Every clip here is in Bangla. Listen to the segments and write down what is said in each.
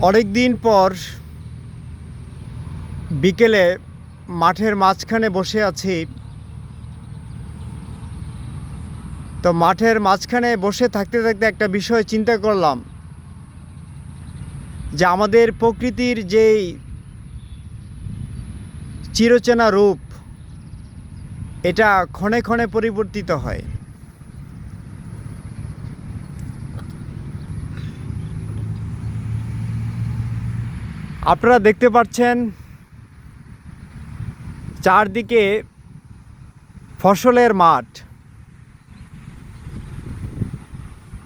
অনেক দিন পর বিকেলে মাঠের মাঝখানে বসে আছি। তো মাঠের মাঝখানে বসে থাকতে থাকতে একটা বিষয় চিন্তা করলাম যে আমাদের প্রকৃতির যেই চিরচেনা রূপ, এটা ক্ষণে ক্ষণে পরিবর্তিত হয়। আপনারা দেখতে পাচ্ছেন চারদিকে ফসলের মাঠ।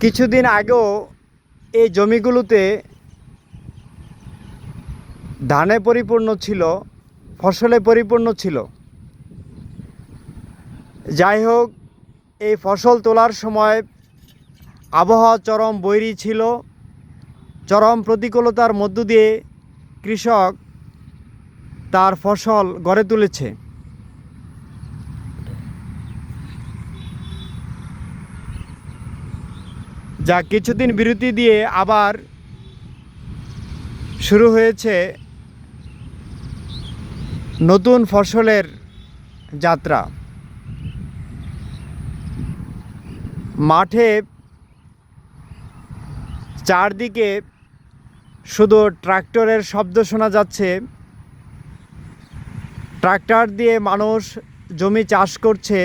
কিছুদিন আগেও এই জমিগুলোতে ধানে পরিপূর্ণ ছিল, ফসলে পরিপূর্ণ ছিল। যাই হোক, এই ফসল তোলার সময় আবহাওয়া চরম বৈরী ছিল। চরম প্রতিকূলতার মধ্য দিয়ে কৃষক তার ফসল গড়ে তুলেছে। যা কিছুদিন বিরতি দিয়ে আবার শুরু হয়েছে নতুন ফসলের যাত্রা। মাঠে চারদিকে শুধু ট্রাক্টরের শব্দ শোনা যাচ্ছে। ট্রাক্টর দিয়ে মানুষ জমি চাষ করছে।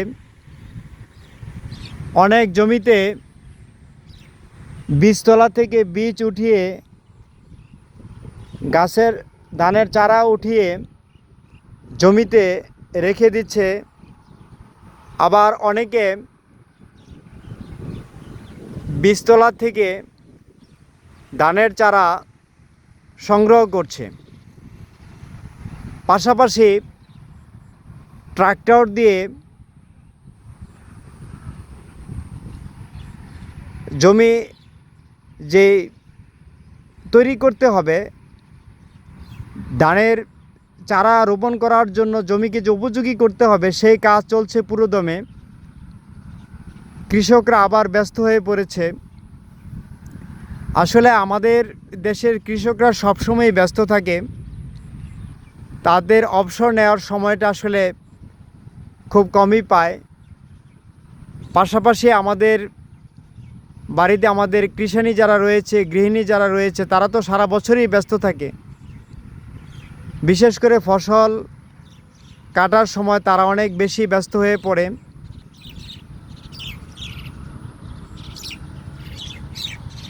অনেক জমিতে বীজতলা থেকে বীজ উঠিয়ে, গাছের ধানের চারা উঠিয়ে জমিতে রেখে দিচ্ছে। আবার অনেকে বীজতলা থেকে ধানের চারা সংগ্রহ করছে। পাশাপাশি ট্রাক্টর দিয়ে জমি যে তৈরি করতে হবে, ধানের চারা রোপণ করার জন্য জমিকে যে উপযোগী করতে হবে, সেই কাজ চলছে পুরোদমে। কৃষকরা আবার ব্যস্ত হয়ে পড়েছে। আসলে আমাদের দেশের কৃষকরা সবসময় ব্যস্ত থাকে। তাদের অবসর নেওয়ার সময়টা আসলে খুব কমই পায়। পাশাপাশি আমাদের বাড়িতে আমাদের কৃষাণী যারা রয়েছে, গৃহিণী যারা রয়েছে, তারা তো সারা বছরই ব্যস্ত থাকে। বিশেষ করে ফসল কাটার সময় তারা অনেক বেশি ব্যস্ত হয়ে পড়ে।